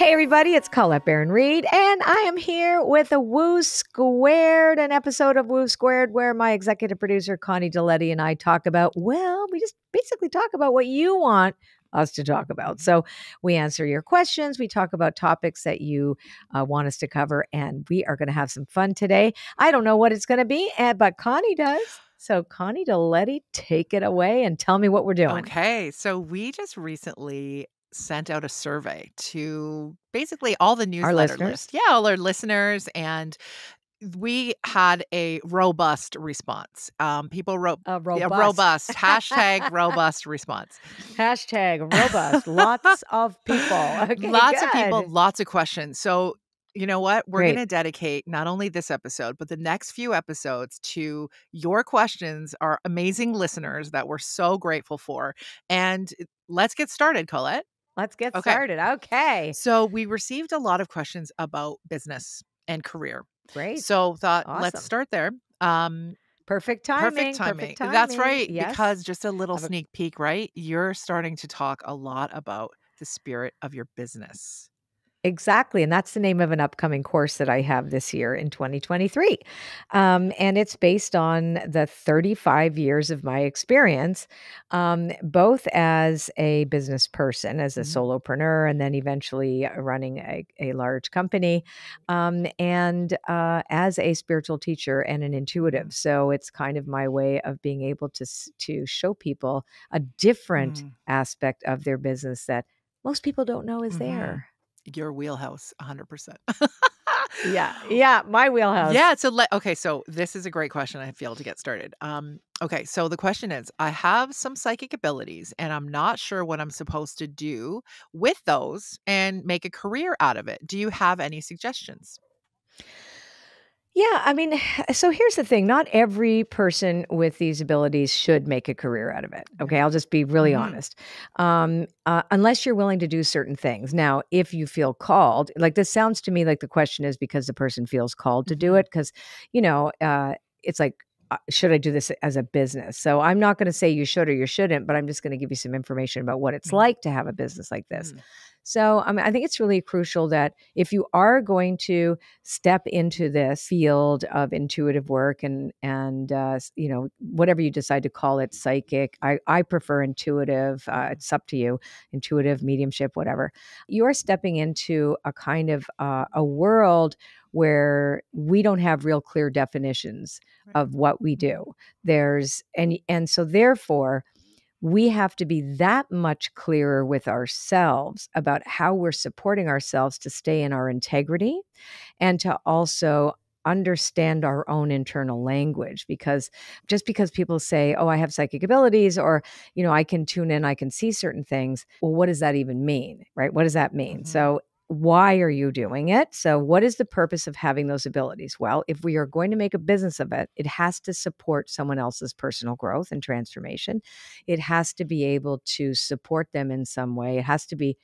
Hey everybody, it's Colette Baron-Reid, and I am here with a Woo², an episode of Woo² where my executive producer Connie Diletti and I talk about, we just basically talk about what you want us to talk about. So we answer your questions, we talk about topics that you want us to cover, and we are going to have some fun today. I don't know what it's going to be, but Connie does. So Connie Diletti, take it away and tell me what we're doing. Okay, so we just recently sent out a survey to basically all the Our newsletter listeners. list. Yeah, all our listeners, and we had a robust response. People wrote, yeah, robust, hashtag robust response. Hashtag robust. Lots of people. Okay, Lots of people, good. lots of questions. So, you know what? We're going Great. to dedicate not only this episode, but the next few episodes to your questions, our amazing listeners that we're so grateful for. And let's get started, Colette. Let's get Okay. started. Okay. So we received a lot of questions about business and career. Great. So thought, let's Awesome. start there. Perfect Perfect timing. timing. Perfect That's timing. right. Yes. Because just a little Have a sneak peek, right? You're starting to talk a lot about the spirit of your business. Exactly. And that's the name of an upcoming course that I have this year in 2023. And it's based on the 35 years of my experience, both as a business person, as a Mhm. solopreneur, and then eventually running a large company, and as a spiritual teacher and an intuitive. So it's kind of my way of being able to show people a different Mm. aspect of their business that most people don't know is Mhm. there. Your wheelhouse, 100%. Yeah, my wheelhouse. Yeah, so okay, so this is a great question, I feel, to get started. Okay, so the question is, I have some psychic abilities and I'm not sure what I'm supposed to do with those and make a career out of it. Do you have any suggestions? Yeah, I mean, so here's the thing, not every person with these abilities should make a career out of it, Yeah. okay? I'll just be really Mhm. honest. Unless you're willing to do certain things. Now, if you feel called, like this sounds to me like the question is because the person feels called to do Mhm. it, because, it's like, should I do this as a business? So I'm not going to say you should or you shouldn't, but I'm just going to give you some information about what it's Mhm. like to have a business like this. Mhm. So I think it's really crucial that if you are going to step into this field of intuitive work and whatever you decide to call it, psychic, I prefer intuitive. It's up to you, intuitive, mediumship, whatever. You are stepping into a kind of a world where we don't have real clear definitions Right. of what we Mhm. do. And so therefore we have to be that much clearer with ourselves about how we're supporting ourselves to stay in our integrity and to also understand our own internal language. Because just because people say, oh, I have psychic abilities, or I can tune in, I can see certain things, well, what does that even mean? Right? What does that mean? Mhm. So why are you doing it? So what is the purpose of having those abilities? Well, if we are going to make a business of it, it has to support someone else's personal growth and transformation. It has to be able to support them in some way. It has to be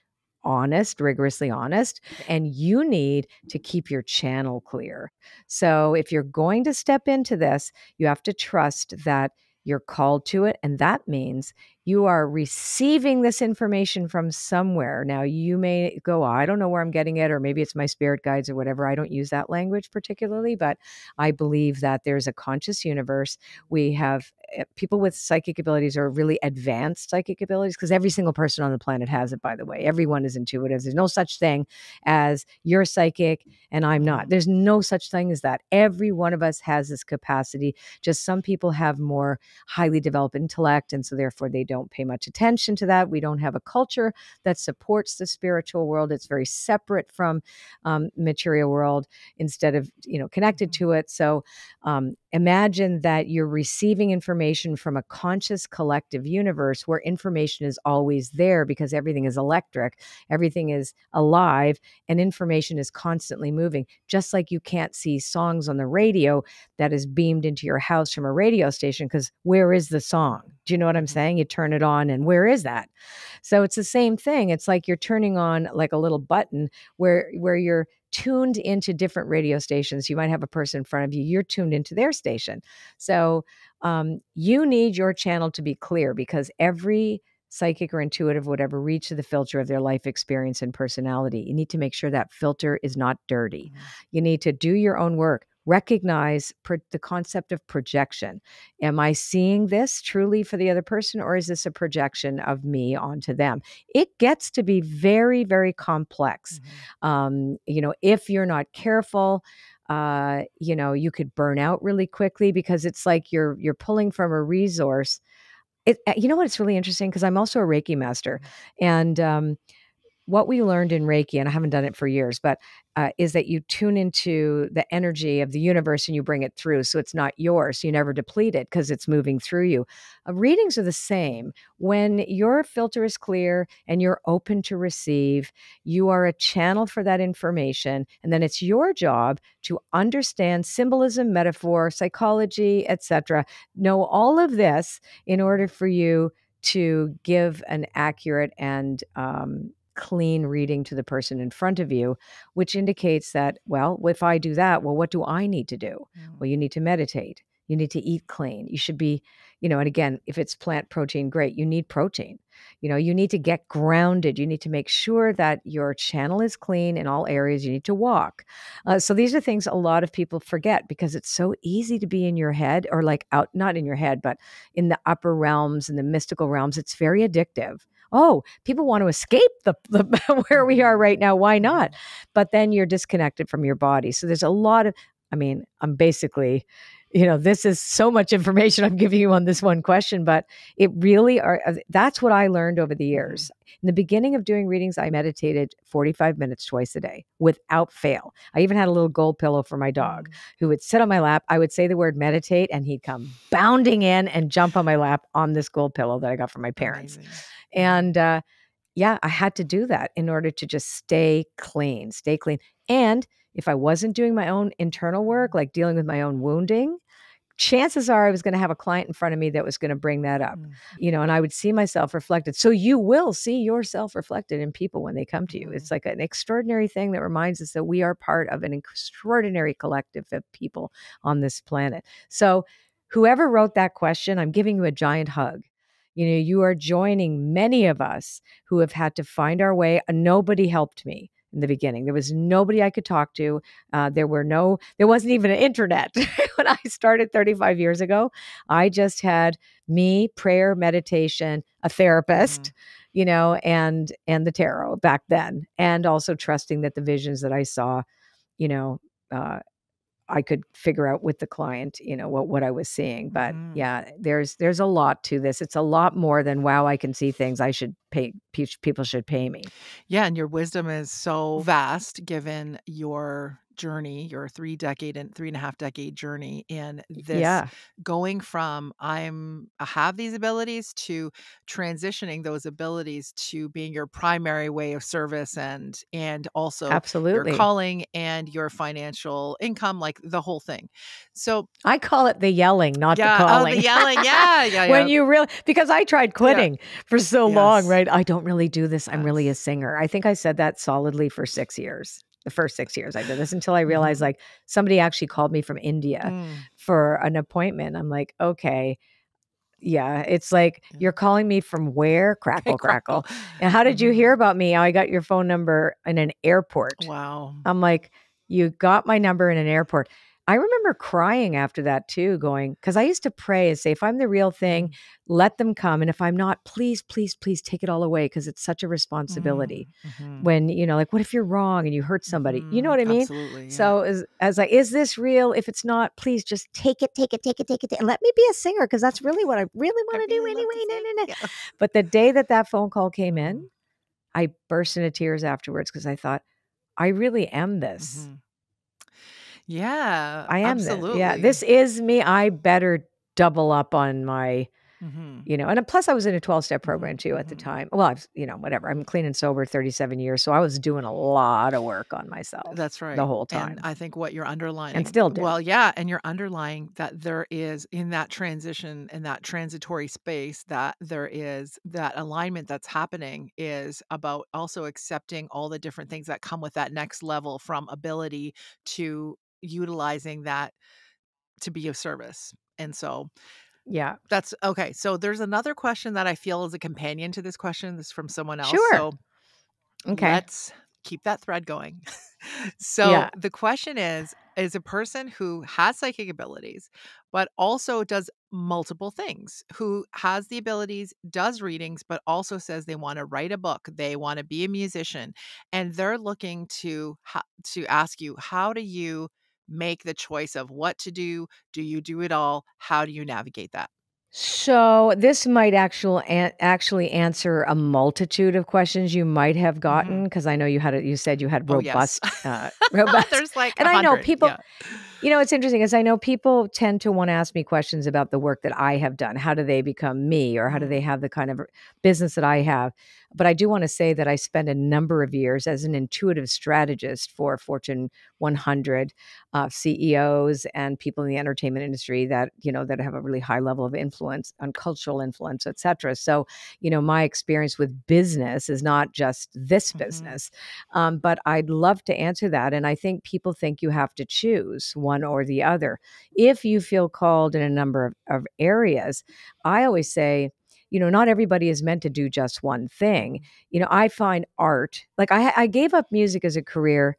honest, rigorously honest, and you need to keep your channel clear. So if you're going to step into this, you have to trust that you're called to it. And that means you are receiving this information from somewhere. Now, you may go, I don't know where I'm getting it, or maybe it's my spirit guides or whatever. I don't use that language particularly, but I believe that there's a conscious universe. We have people with psychic abilities or really advanced psychic abilities, because every single person on the planet has it, by the way. Everyone is intuitive. There's no such thing as you're psychic and I'm not. Mhm. There's no such thing as that. Every one of us has this capacity. Just some people have more highly developed intellect, and so therefore they don't pay much attention to that. We don't have a culture that supports the spiritual world. It's very separate from material world instead of connected Mhm. to it. So imagine that you're receiving information from a conscious collective universe where information is always there because everything is electric, everything is alive, and information is constantly moving. Just like you can't see songs on the radio that is beamed into your house from a radio station, because where is the song? Do you know what I'm Mhm. saying? You turn it on and where is that? So it's the same thing. It's like you're turning on like a little button where you're tuned into different radio stations. You might have a person in front of you, you're tuned into their station. So you need your channel to be clear, because every psychic or intuitive, whatever, reach the filter of their life experience and personality. You need to make sure that filter is not dirty. You need to do your own work. Recognize the concept of projection. Am I seeing this truly for the other person, or is this a projection of me onto them? It gets to be very, very complex. If you're not careful, you could burn out really quickly, because it's like you're pulling from a resource. You know what? It's really interesting, because I'm also a Reiki master, and what we learned in Reiki, and I haven't done it for years, but is that you tune into the energy of the universe and you bring it through. So it's not yours. So you never deplete it because it's moving through you. Readings are the same. When your filter is clear and you're open to receive, you are a channel for that information. And then it's your job to understand symbolism, metaphor, psychology, etc. Know all of this in order for you to give an accurate and clean reading to the person in front of you, which indicates that, well, if I do that, well, what do I need to do? Well, you need to meditate. You need to eat clean. You should be, and again, if it's plant protein, great. You need protein. You need to get grounded. You need to make sure that your channel is clean in all areas. You need to walk. So these are things a lot of people forget, because it's so easy to be in your head, or like out, not in your head, but in the upper realms, in the mystical realms. It's very addictive. Oh, people want to escape the where we are right now. Why not? But then you're disconnected from your body. So there's a lot of, I'm basically, this is so much information I'm giving you on this one question, but it really that's what I learned over the years. In the beginning of doing readings, I meditated 45 minutes twice a day without fail. I even had a little gold pillow for my dog who would sit on my lap. I would say the word meditate and he'd come bounding in and jump on my lap on this gold pillow that I got from my parents. Amazing. And I had to do that in order to just stay clean. And if I wasn't doing my own internal work, like dealing with my own wounding, chances are I was going to have a client in front of me that was going to bring that up, and I would see myself reflected. So you will see yourself reflected in people when they come to you. It's like an extraordinary thing that reminds us that we are part of an extraordinary collective of people on this planet. So whoever wrote that question, I'm giving you a giant hug. You are joining many of us who have had to find our way. Nobody helped me in the beginning. There was nobody I could talk to. There wasn't even an internet when I started 35 years ago. I just had me, prayer, meditation, a therapist, and the tarot back then, and also trusting that the visions that I saw, I could figure out with the client, what I was seeing. But yeah, there's a lot to this. It's a lot more than, wow, I can see things. I should pay, people should pay me. Yeah, and your wisdom is so vast given your journey, your 3.5 decade journey in this, going from I have these abilities to transitioning those abilities to being your primary way of service, and also absolutely your calling and your financial income, like the whole thing. So I call it the yelling, not the calling. Oh, the yelling. Yeah. When you really, because I tried quitting for so long, right? I don't really do this. I'm really a singer. I think I said that solidly for 6 years. The first 6 years I did this, until I realized like somebody actually called me from India for an appointment. I'm like, okay. Yeah, it's like, you're calling me from where? Crackle. And how did you hear about me? I got your phone number in an airport. Wow. I'm like, you got my number in an airport. I remember crying after that too, going, because I used to pray and say, if I'm the real thing, let them come. And if I'm not, please, please, please take it all away, because it's such a responsibility. When, like, what if you're wrong and you hurt somebody? You know what I mean? Absolutely. Yeah. So as like, is this real? If it's not, please just take it. And let me be a singer, because that's really what I really want to do anyway. Yeah. But the day that phone call came in, I burst into tears afterwards, because I thought, I really am this. Yeah, I am absolutely. this. Yeah, this is me. I better double up on my, and plus I was in a 12-step program too at the time. Well, I've, whatever. I'm clean and sober 37 years. So I was doing a lot of work on myself. That's right. The whole time. And I think what you're underlining. And still do. Well, yeah. And you're underlying that there is, in that transition, in that transitory space, that there is that alignment that's happening, is about also accepting all the different things that come with that next level, from ability to utilizing that to be of service. And so Yeah. That's okay. So there's another question that I feel is a companion to this question. This is from someone else. Sure. So Okay. let's keep that thread going. So Yeah. the question is a person who has psychic abilities, but also does multiple things, who has the abilities, does readings, but also says they want to write a book, they want to be a musician, and they're looking to ask you, how do you make the choice of what to do? Do you do it all? How do you navigate that? So this might actually answer a multitude of questions you might have gotten, Mhm. because I know you said you had Oh, yes. robust, robust, There's like and I know 100. people. Yeah. It's interesting is I know people tend to want to ask me questions about the work that I have done. How do they become me, or how do they Mm. have the kind of business that I have? But I do want to say that I spent a number of years as an intuitive strategist for Fortune 100 CEOs and people in the entertainment industry that have a really high level of influence on cultural influence, et cetera. So, my experience with business is not just this Mhm. business, but I'd love to answer that. And I think people think you have to choose one or the other. If you feel called in a number of areas, I always say, not everybody is meant to do just one thing. Mhm. I find art, like I gave up music as a career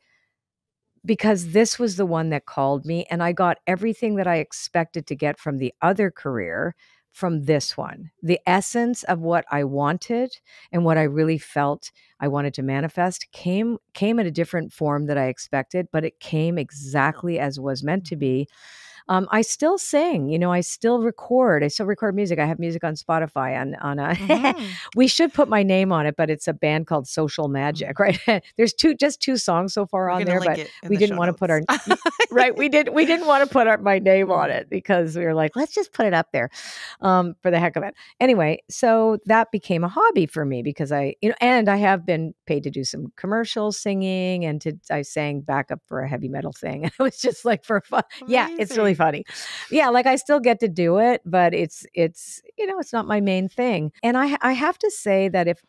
because this was the one that called me, and I got everything that I expected to get from the other career from this one. The essence of what I wanted and what I really felt I wanted to manifest came in a different form that I expected, but it came exactly as was meant to Mhm. be. I still sing, I still record music. I have music on Spotify on a Mhm. we should put my name on it, but it's a band called Social Magic, Mhm. right? There's just two songs so far We're on gonna there, link but it in we the didn't show want to put notes. right, we didn't want to put my name on Mhm. it because we were like, let's just put it up there for the heck of it. Anyway, so that became a hobby for me because and I have been paid to do some commercial singing, and I sang backup for a heavy metal thing. It was just like for fun. Yeah, it's really Amazing. funny. Yeah, like I still get to do it, but it's not my main thing. And I have to say that if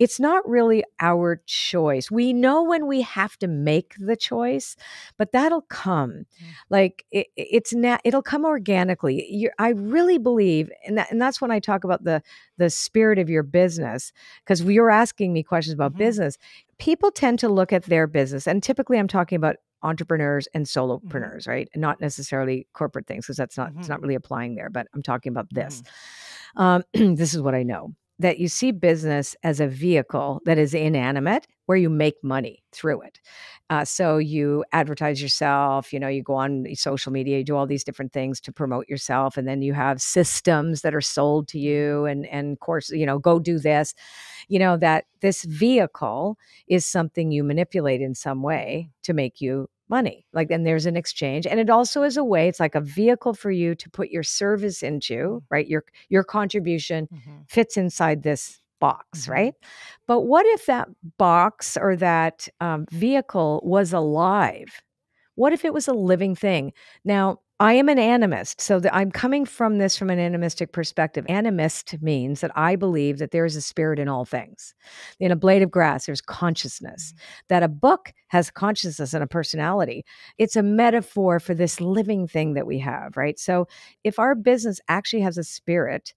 it's not really our choice. We know when we have to make the choice, but that'll come. Mm. Like it'll come organically. I really believe, and that's when I talk about the spirit of your business, because we were asking me questions about Mhm. business. People tend to look at their business, and typically I'm talking about entrepreneurs and Mhm. solopreneurs, right? And not necessarily corporate things, because it's Mhm. not really applying there, but I'm talking about this. Mhm. This is what I know, that you see business as a vehicle that is inanimate where you make money through it. So you advertise yourself, you go on social media, you do all these different things to promote yourself. And then you have systems that are sold to Mhm. you and course, go do this, that this vehicle is something you manipulate in some way Mhm. to make you money. Like, then there's an exchange. And it also is a way, it's like a vehicle for you to put your service into, Mm. right? Your contribution Mhm. fits inside this box, Mhm. right? But what if that box or that vehicle was alive? What if it was a living thing? Now, I am an animist, so I'm coming from this from an animistic perspective. Animist means that I believe that there is a spirit in all things. In a blade of grass, there's consciousness, Mhm. that a book has consciousness and a personality. It's a metaphor for this living thing that we have, right? So if our business actually has a spirit,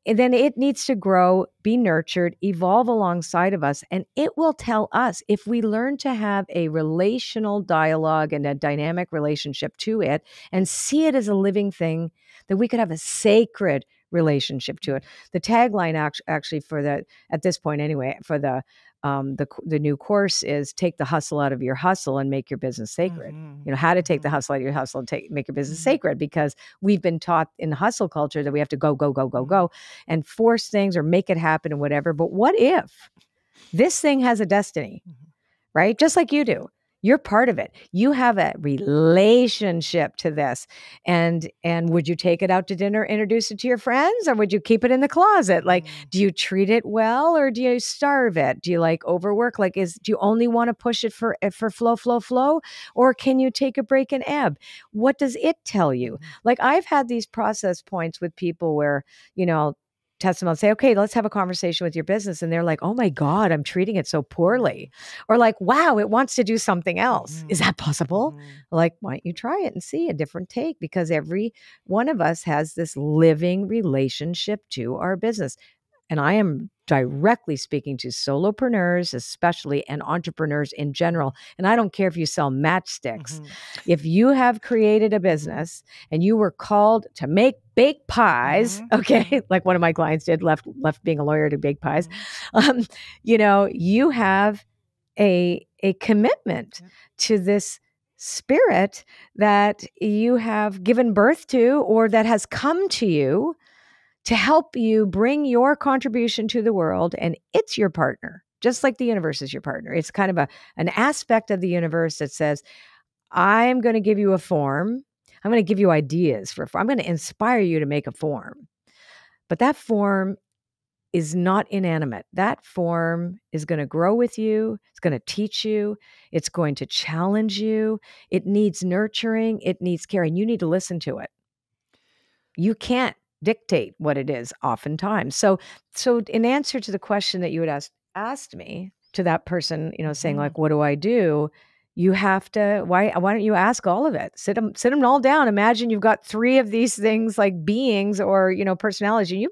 and then it needs to grow, be nurtured, evolve alongside of us. And it will tell us if we learn to have a relational dialogue and a dynamic relationship to it and see it as a living thing, that we could have a sacred relationship to it. The tagline actually for that, at this point anyway, for the new course is take the hustle out of your hustle and make your business sacred. Mhm. How to take the Mhm. hustle out of your hustle and make your business Mhm. sacred, because we've been taught in the hustle culture that we have to go, go, go, go, Mhm. go and force things or make it happen and whatever. But what if this thing has a destiny? Mhm. Right? Just like you do. You're part of it. You have a relationship to this. And would you take it out to dinner, introduce it to your friends, or would you keep it in the closet? Like, Mhm. do you treat it well or do you starve it? Do you like overwork? Like, do you only want to push it for flow, flow, flow? Or can you take a break and ebb? What does it tell you? Mhm. Like, I've had these process points with people where, you know, testimonial, say, okay, let's have a conversation with your business. And they're like, oh my God, I'm treating it so poorly. Or like, wow, it wants to do something else. Is that possible? Like, why don't you try it and see a different take? Because every one of us has this living relationship to our business. And I am directly speaking to solopreneurs, especially, and entrepreneurs in general. And I don't care if you sell matchsticks. If you have created a business and you were called to make bake pies, okay, like one of my clients did, left being a lawyer to bake pies, you have a commitment to this spirit that you have given birth to or that has come to you to help you bring your contribution to the world. And it's your partner, just like the universe is your partner. It's kind of an aspect of the universe that says, I'm going to give you a form. I'm going to give you ideas for a form. I'm going to inspire you to make a form. But that form is not inanimate. That form is going to grow with you. It's going to teach you. It's going to challenge you. It needs nurturing. It needs care. And you need to listen to it. You can't dictate what it is oftentimes. So in answer to the question that you had asked me, to that person, saying like, what do I do? You have to, why don't you ask all of it? Sit them all down. Imagine you've got 3 of these things, like beings or, personalities. And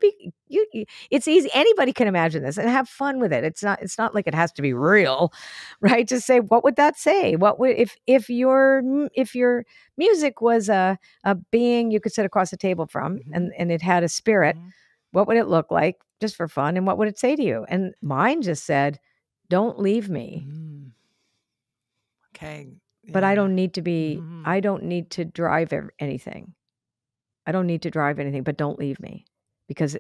it's easy. Anybody can imagine this and have fun with it. It's not like it has to be real, right? Just say, what would that say? What would, if your music was a being you could sit across the table from and it had a spirit, what would it look like just for fun? And what would it say to you? And mine just said, don't leave me. Okay. Yeah. But I don't need to be, I don't need to drive anything. I don't need to drive anything, but don't leave me because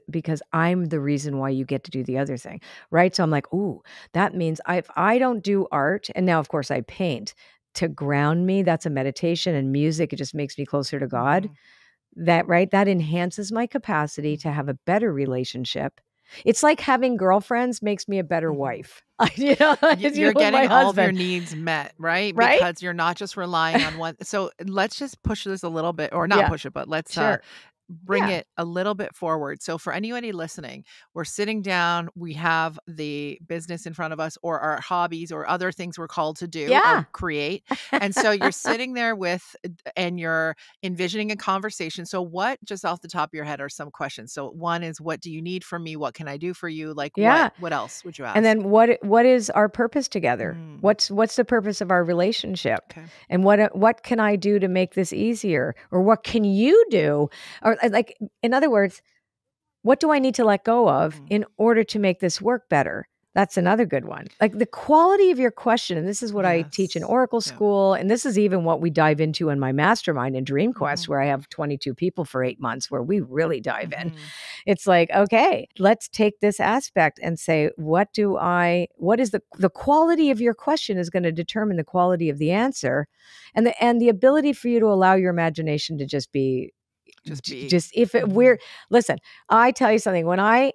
I'm the reason why you get to do the other thing. Right. So I'm like, ooh, that means if I don't do art, and now of course I paint to ground me, that's a meditation, and music, it just makes me closer to God. That enhances my capacity to have a better relationship. It's like having girlfriends makes me a better wife. You're getting all of your needs met, right? Because you're not just relying on one. So let's just push this a little bit, or not push it, but let's bring it a little bit forward. So for anybody listening, we're sitting down, we have the business in front of us, or our hobbies or other things we're called to do or create. And so you're sitting there and you're envisioning a conversation. So what, just off the top of your head, are some questions? So one is, what do you need from me? What can I do for you? Like, what else would you ask? And then what is our purpose together? What's the purpose of our relationship? Okay. And what can I do to make this easier? Or what can you do? Or like, in other words, what do I need to let go of in order to make this work better? That's another good one. Like the quality of your question. And this is what I teach in Oracle School. And this is even what we dive into in my mastermind in Dream Quest, where I have 22 people for 8 months, where we really dive in. It's like, okay, let's take this aspect and say, what is the quality of your question is going to determine the quality of the answer, and the ability for you to allow your imagination to just be. Listen, I tell you something, when I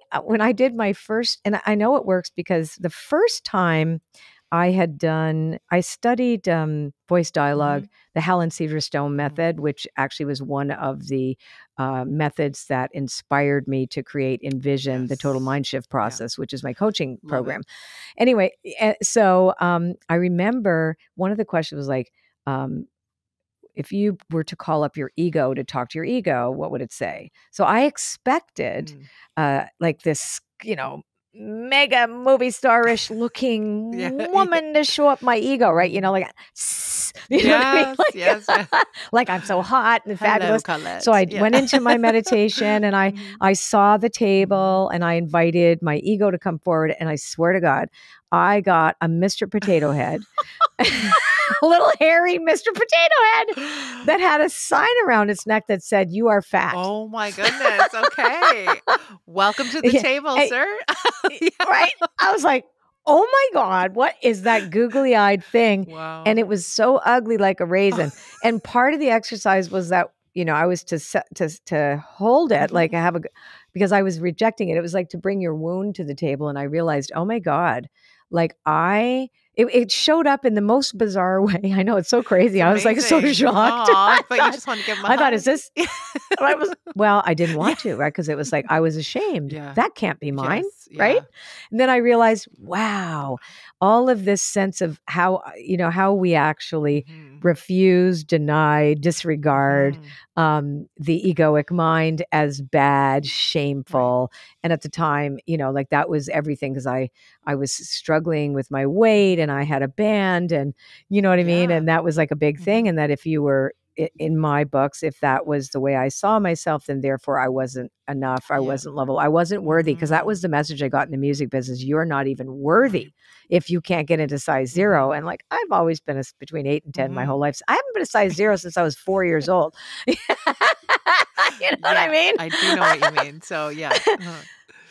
did my first, and I know it works because the first time I studied voice dialogue, the Helen Cedar Stone method, which actually was one of the methods that inspired me to create Envision, the total mind shift process, which is my coaching program. Anyway, so I remember one of the questions was like, if you were to call up your ego to talk to your ego, what would it say? So I expected like this, mega movie star-ish looking woman to show up my ego, right? Like, yes. Like I'm so hot and fabulous. Colette. So I went into my meditation and I saw the table and I invited my ego to come forward. And I swear to God, I got a Mr. Potato Head. A little hairy Mr. Potato Head that had a sign around its neck that said, "You are fat." Oh my goodness. Okay. Welcome to the table, sir. Right? I was like, oh my God, what is that googly-eyed thing? Wow. And it was so ugly, like a raisin. And part of the exercise was that, I was to hold it, like because I was rejecting it. It was like to bring your wound to the table. And I realized, oh my God, like It showed up in the most bizarre way. I know, it's so crazy. I was like so amazing. shocked. Aw, but you just want to give them a I thought, hug. is this? Well, I didn't want to, right? Because it was like I was ashamed. Yeah. That can't be mine, Yes, right? yeah. And then I realized, wow, all of this sense of how how we actually refuse, deny, disregard the egoic mind as bad, shameful. And at the time, like that was everything, because I was struggling with my weight and I had a band, and you know what I mean? Yeah. And that was like a big thing. And that if you were in my books, if that was the way I saw myself, then therefore I wasn't enough. I wasn't lovable. I wasn't worthy, because that was the message I got in the music business. You're not even worthy if you can't get into size 0. And like, I've always been between 8 and 10 my whole life. I haven't been a size 0 since I was 4 years old. You know what I mean? I do know what you mean. So yeah.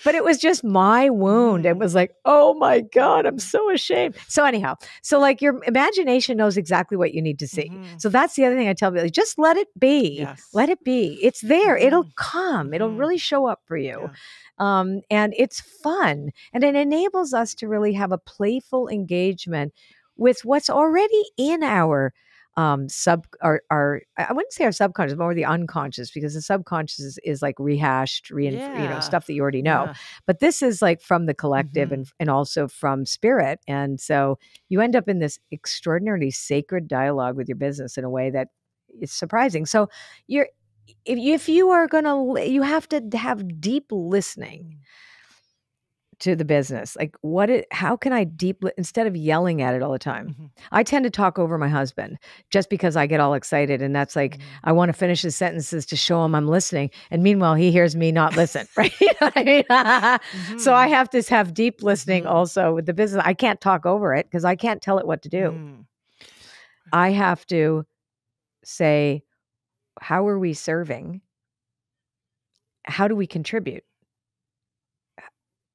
But it was just my wound. It was like, oh my God, I'm so ashamed. So anyhow, so like your imagination knows exactly what you need to see. So that's the other thing I tell people, just let it be. Yes. Let it be. It's there. It'll come. It'll really show up for you. Yeah. And it's fun. And it enables us to really have a playful engagement with what's already in our I wouldn't say our subconscious, more the unconscious, because the subconscious is like rehashed, stuff that you already know. Yeah. But this is like from the collective and also from spirit. And so you end up in this extraordinarily sacred dialogue with your business in a way that is surprising. So if you are you have to have deep listening to the business. Like how can I instead of yelling at it all the time? I tend to talk over my husband just because I get all excited. And that's like, I want to finish his sentences to show him I'm listening. And meanwhile, he hears me not listen, right? You know what I mean? So I have to have deep listening also with the business. I can't talk over it because I can't tell it what to do. I have to say, how are we serving? How do we contribute?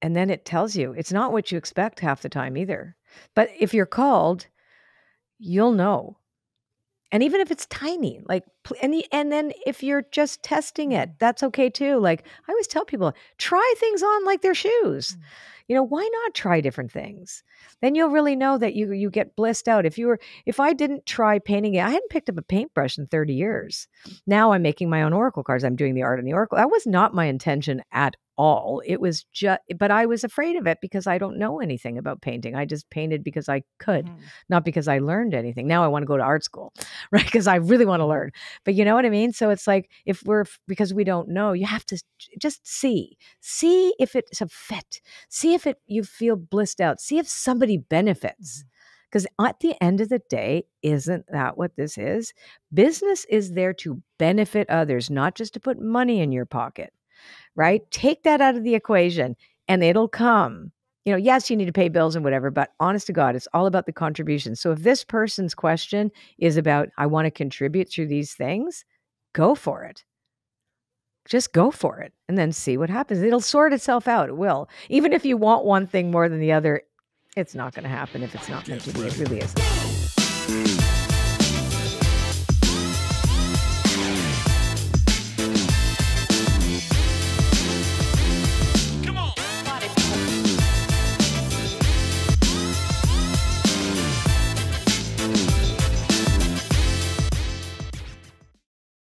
And then it tells you it's not what you expect half the time either. But if you're called, you'll know. And even if it's tiny, like, and then if you're just testing it, that's okay too. Like I always tell people, try things on like they're shoes. Why not try different things? Then you'll really know that you get blissed out. If I didn't try painting it, I hadn't picked up a paintbrush in 30 years. Now I'm making my own oracle cards. I'm doing the art in the oracle. That was not my intention at all. It was but I was afraid of it because I don't know anything about painting. I just painted because I could, not because I learned anything. Now I want to go to art school, right? Because I really want to learn. But you know what I mean? So it's like, because we don't know, you have to just see if it's a fit, see if you feel blissed out, see if somebody benefits. Because at the end of the day, isn't that what this is? Business is there to benefit others, not just to put money in your pocket. Right? Take that out of the equation and it'll come. Yes, you need to pay bills and whatever, but honest to God, it's all about the contribution. So if this person's question is about, I want to contribute through these things, go for it. Just go for it and then see what happens. It'll sort itself out. It will. Even if you want one thing more than the other, it's not going to happen if it's not meant to be. It really isn't.